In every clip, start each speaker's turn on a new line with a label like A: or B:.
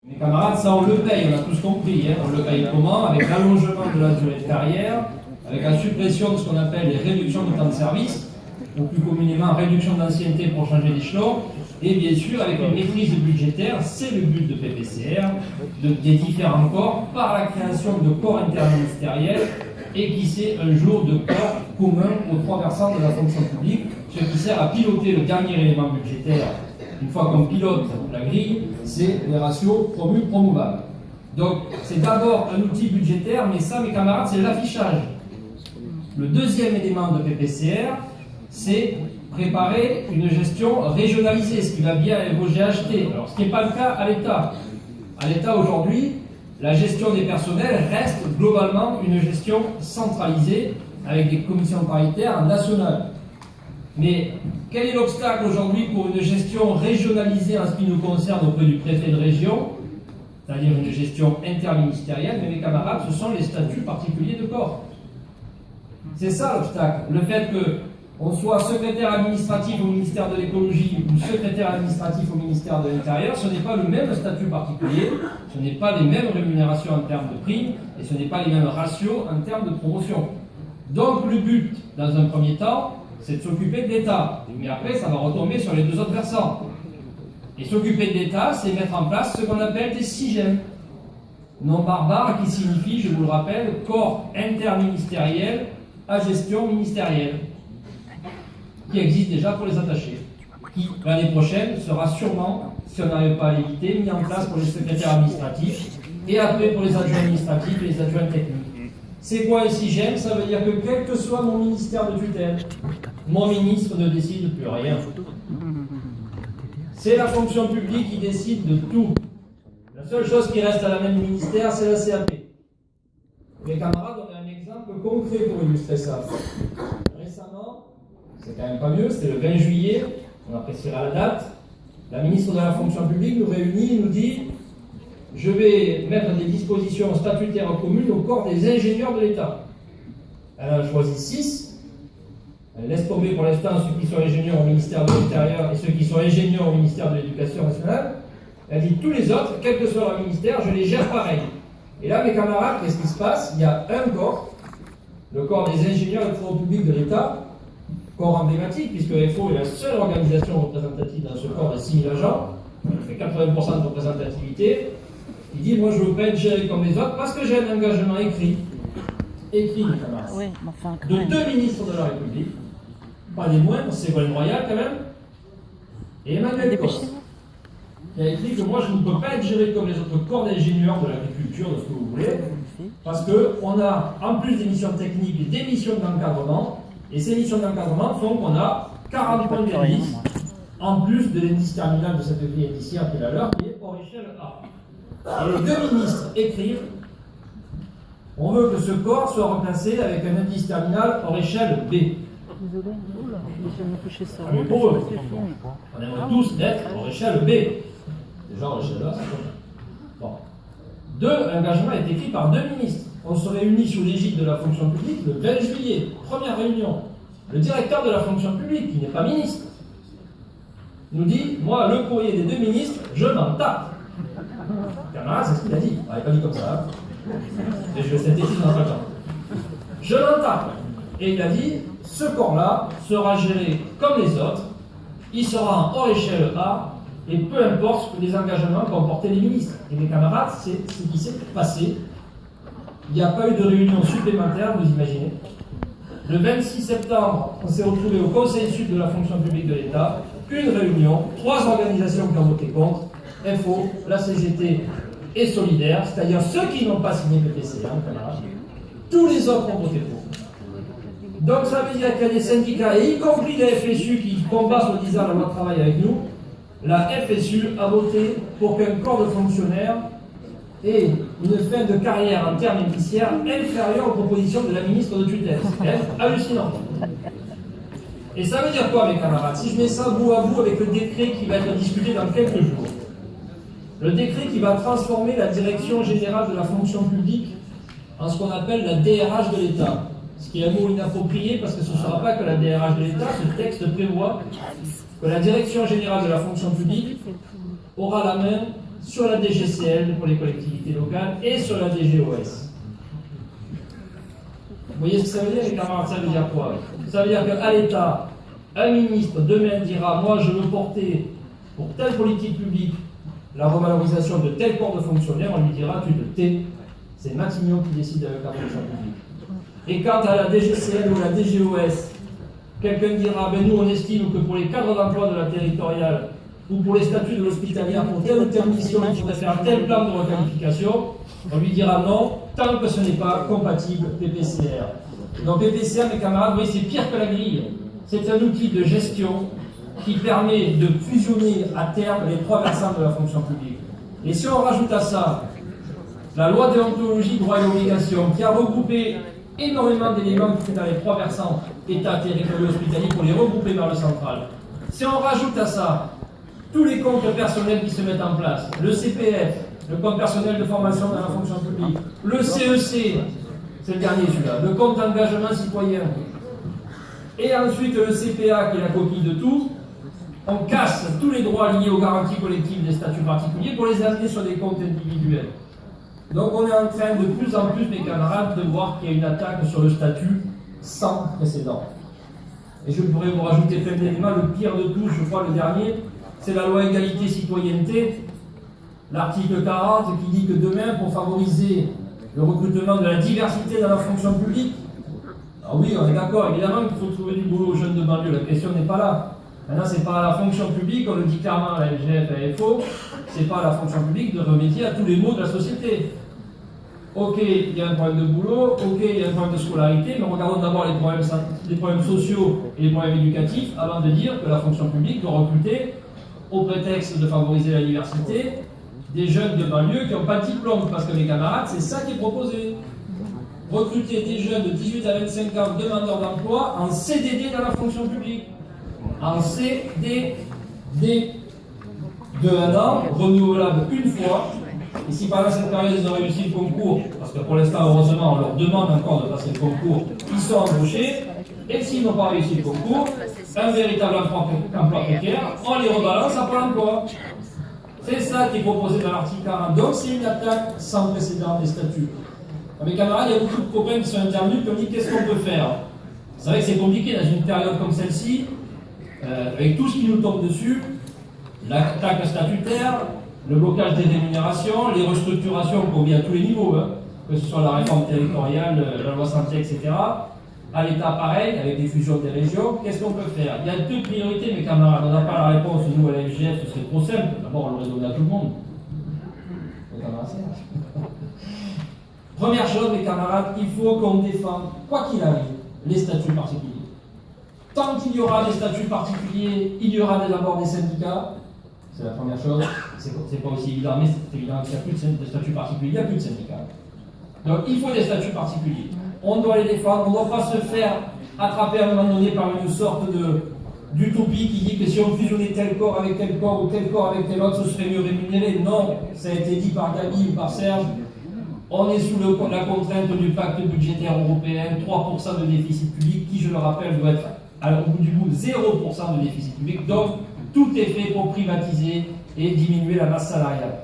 A: Mes camarades, ça on le paye, on a tous compris. Hein. On le paye comment? Avec l'allongement de la durée de carrière, avec la suppression de ce qu'on appelle les réductions de temps de service, ou plus communément réduction d'ancienneté pour changer d'échelon, et bien sûr avec une maîtrise budgétaire, c'est le but de PPCR, des différents corps, par la création de corps interministériels, et qui c'est un jour de corps commun aux trois versants de la fonction publique, ce qui sert à piloter le dernier élément budgétaire. Une fois qu'on pilote la grille, c'est les ratios promu-promouvables. Donc, c'est d'abord un outil budgétaire, mais ça, mes camarades, c'est l'affichage. Le deuxième élément de PPCR, c'est préparer une gestion régionalisée, ce qui va bien au GHT. Alors, ce qui n'est pas le cas à l'État. À l'État, aujourd'hui, la gestion des personnels reste globalement une gestion centralisée avec des commissions paritaires nationales. Mais quel est l'obstacle aujourd'hui pour une gestion régionalisée en ce qui nous concerne auprès du préfet de région, c'est-à-dire une gestion interministérielle? Mais mes camarades, ce sont les statuts particuliers de corps. C'est ça l'obstacle. Le fait qu'on soit secrétaire administratif au ministère de l'écologie ou secrétaire administratif au ministère de l'Intérieur, ce n'est pas le même statut particulier, ce n'est pas les mêmes rémunérations en termes de primes et ce n'est pas les mêmes ratios en termes de promotion. Donc le but, dans un premier temps, c'est de s'occuper de l'État. Mais après, ça va retomber sur les deux autres versants. Et s'occuper de l'État, c'est mettre en place ce qu'on appelle des SIGEM. Nom barbare qui signifie, je vous le rappelle, corps interministériel à gestion ministérielle, qui existe déjà pour les attachés, qui l'année prochaine sera sûrement, si on n'arrive pas à l'éviter, mis en place pour les secrétaires administratifs, et après pour les adjoints administratifs et les adjoints techniques. C'est quoi un SIGEM? Ça veut dire que quel que soit mon ministère de tutelle, mon ministre ne décide plus rien. C'est la fonction publique qui décide de tout. La seule chose qui reste à la main du ministère, c'est la CAP. Mes camarades, on a un exemple concret pour illustrer ça. Récemment, c'est quand même pas mieux, c'était le 20 juillet, on appréciera la date, la ministre de la fonction publique nous réunit et nous dit: je vais mettre des dispositions statutaires communes au corps des ingénieurs de l'État. Elle a choisi 6. Elle laisse tomber pour l'instant ceux qui sont ingénieurs au ministère de l'Intérieur et ceux qui sont ingénieurs au ministère de l'Éducation nationale. Elle dit tous les autres, quel que soit leur ministère, je les gère pareil. Et là, mes camarades, qu'est-ce qui se passe? Il y a un corps, le corps des ingénieurs et travaux publics de l'État, corps emblématique, puisque FO est la seule organisation représentative dans ce corps de 6000 agents, il fait 80% de représentativité. Il dit: moi je veux pas être géré comme les autres parce que j'ai un engagement écrit, mes camarades,
B: oui, enfin,
A: de 2 ministres de la République, pas des moindres, Ségolène Royal quand même, et Emmanuel Cos, qui a écrit que moi je ne peux pas être géré comme les autres corps d'ingénieurs de l'agriculture, de ce que vous voulez, parce qu'on a en plus des missions techniques des missions d'encadrement, et ces missions d'encadrement font qu'on a 40 points d'indice, en plus de l'indice terminal de cette grille indiciaire qui est la leur, qui est hors échelle A. Et les 2 ministres écrivent: on veut que ce corps soit remplacé avec un indice terminal hors échelle B.
B: Désolé, je vais me coucher ça.
A: Ah, mais pour eux, on aimerait tous être hors échelle B. Déjà hors échelle A, c'est comme ça. Bon. 2, l'engagement est écrit par 2 ministres. On se réunit sous l'égide de la fonction publique le 20 juillet, première réunion. Le directeur de la fonction publique, qui n'est pas ministre, nous dit: moi, le courrier des 2 ministres, je m'en tape. Camarade, c'est ce qu'il a dit. On n'avait pas dit comme ça. Hein. Et je synthétise dans un temps. Je m'en tape. Et il a dit: ce corps-là sera géré comme les autres. Il sera en hors échelle A. Et peu importe ce que les engagements qu'ont porté les ministres. Et mes camarades, c'est ce qui s'est passé. Il n'y a pas eu de réunion supplémentaire, vous imaginez. Le 26 septembre, on s'est retrouvé au Conseil Sud de la fonction publique de l'État. Une réunion, 3 organisations qui ont voté contre: FO, la CGT et Solidaire, c'est-à-dire ceux qui n'ont pas signé PPCR, camarades. Tous les autres ont voté pour. Donc ça veut dire qu'il y a des syndicats, et y compris la FSU qui combat soi-disant la loi de travail avec nous. La FSU a voté pour qu'un corps de fonctionnaires ait une fin de carrière en termes indiciaires inférieure aux propositions de la ministre de tutelle. C'est quand même hallucinant. Et ça veut dire quoi, mes camarades? Si je mets ça bout à bout avec le décret qui va être discuté dans quelques jours, le décret qui va transformer la direction générale de la fonction publique en ce qu'on appelle la DRH de l'État, ce qui est un mot inapproprié parce que ce ne sera pas que la DRH de l'État. Ce texte prévoit que la direction générale de la fonction publique aura la main sur la DGCL pour les collectivités locales et sur la DGOS. Vous voyez ce que ça veut dire, les camarades? Ça veut dire quoi? Ça veut dire qu'à l'État, un ministre demain dira: moi je veux porter pour telle politique publique la revalorisation de tel corps de fonctionnaires, on lui dira: tu te tais, c'est Matignon qui décide avec la fonction publique. Et quant à la DGCL ou la DGOS, quelqu'un dira: ben nous on estime que pour les cadres d'emploi de la territoriale ou pour les statuts de l'hospitalière, pour telle ou telle mission, il faudrait faire tel plan de requalification, on lui dira non, tant que ce n'est pas compatible PPCR. Donc PPCR, mes camarades, vous voyez, c'est pire que la grille. C'est un outil de gestion qui permet de fusionner à terme les trois versants de la fonction publique. Et si on rajoute à ça la loi déontologie, droits et obligations, qui a regroupé énormément d'éléments qui sont dans les trois versants, État, territorial, hospitalier, pour les regrouper vers le central. Si on rajoute à ça tous les comptes personnels qui se mettent en place, le CPF, le compte personnel de formation dans la fonction publique, le CEC, c'est le dernier celui-là, le compte d'engagement citoyen, et ensuite le CPA qui est la copie de tout, on casse tous les droits liés aux garanties collectives des statuts particuliers pour les amener sur des comptes individuels. Donc on est en train de plus en plus, mes camarades, de voir qu'il y a une attaque sur le statut sans précédent. Et je pourrais vous rajouter plein d'éléments. Le pire de tout, je crois, le dernier, c'est la loi égalité-citoyenneté, l'article 40, qui dit que demain, pour favoriser le recrutement de la diversité dans la fonction publique, ah oui, on est d'accord, évidemment qu'il faut trouver du boulot aux jeunes de banlieue, la question n'est pas là. Maintenant, c'est pas à la fonction publique, on le dit clairement à la LGF et à FO, c'est pas à la fonction publique de remédier à tous les maux de la société. Ok, il y a un problème de boulot, ok, il y a un problème de scolarité, mais regardons d'abord les problèmes sociaux et les problèmes éducatifs avant de dire que la fonction publique doit recruter, au prétexte de favoriser la diversité, des jeunes de banlieue qui n'ont pas de diplôme, parce que mes camarades, c'est ça qui est proposé. Recruter des jeunes de 18 à 25 ans demandeurs d'emploi en CDD dans la fonction publique. En CDD de 1 an, renouvelable une fois. Et si pendant cette période ils ont réussi le concours, parce que pour l'instant, heureusement, on leur demande encore de passer le concours, ils sont embauchés. Et s'ils n'ont pas réussi le concours, un véritable emploi précaire, on les rebalance à Pôle emploi. C'est ça qui est proposé dans l'article 40. Donc c'est une attaque sans précédent des statuts. Mes camarades, il y a beaucoup de copains qui sont intervenus qui ont dit: qu'est-ce qu'on peut faire? C'est vrai que c'est compliqué dans une période comme celle-ci, avec tout ce qui nous tombe dessus, l'attaque statutaire, le blocage des rémunérations, les restructurations qu'on vit à tous les niveaux, hein, que ce soit la réforme territoriale, la loi santé, etc. À l'État, pareil, avec des fusions des régions. Qu'est-ce qu'on peut faire? Il y a deux priorités, mes camarades. On n'a pas la réponse, nous, à la FGF, ce serait trop simple. D'abord, on l'aurait donné à tout le monde. Première chose, mes camarades, il faut qu'on défende, quoi qu'il arrive, les statuts particuliers. Tant qu'il y aura des statuts particuliers, il y aura d'abord des syndicats. C'est la première chose. C'est pas aussi évident, mais c'est évident qu'il n'y a plus de statuts particuliers, il n'y a plus de syndicats. Donc il faut des statuts particuliers. On doit les défendre, on ne doit pas se faire attraper à un moment donné par une sorte d'utopie qui dit que si on fusionnait tel corps avec tel corps ou tel corps avec tel autre, ce serait mieux rémunéré. Non, ça a été dit par Gabi ou par Serge. On est sous la contrainte du pacte budgétaire européen, 3% de déficit public, qui, je le rappelle, doit être au bout du bout 0% de déficit public. Donc, tout est fait pour privatiser et diminuer la masse salariale.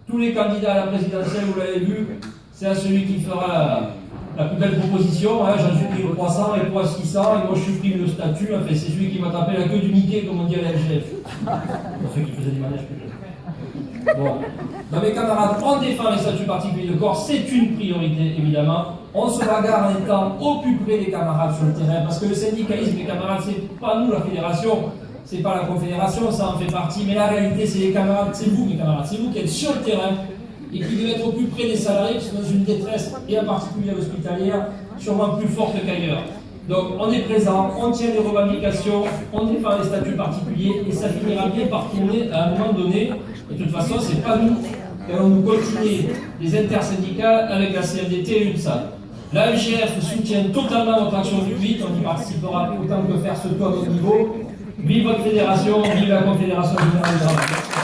A: Tous les candidats à la présidentielle, vous l'avez vu, c'est à celui qui fera la plus belle proposition. Hein, j'en supprime 300 et toi 600, et moi je supprime le statut. Enfin, c'est celui qui m'a tapé la queue du Mickey, comme on dit à la LGF. Pour ceux qui faisaient du manège plus jeunes. Bon. Dans mes camarades, on défend les statuts particuliers de corps, c'est une priorité évidemment. On se bagarre en étant au plus près des camarades sur le terrain, parce que le syndicalisme, mes camarades, c'est pas nous la fédération, c'est pas la confédération, ça en fait partie, mais la réalité c'est les camarades, c'est vous mes camarades, c'est vous qui êtes sur le terrain et qui devez être au plus près des salariés qui sont dans une détresse, et en particulier hospitalière, sûrement plus forte qu'ailleurs. Donc on est présent, on tient les revendications, on défend les statuts particuliers, et ça finira bien par tourner à un moment donné. Et de toute façon, c'est pas nous qui allons nous continuer les intersyndicales avec la CFDT et l'UNSA. La LGF soutient totalement votre action du 8, on y participera autant que faire ce tour à notre niveau. Vive votre fédération, vive la Confédération Générale des Travailleurs.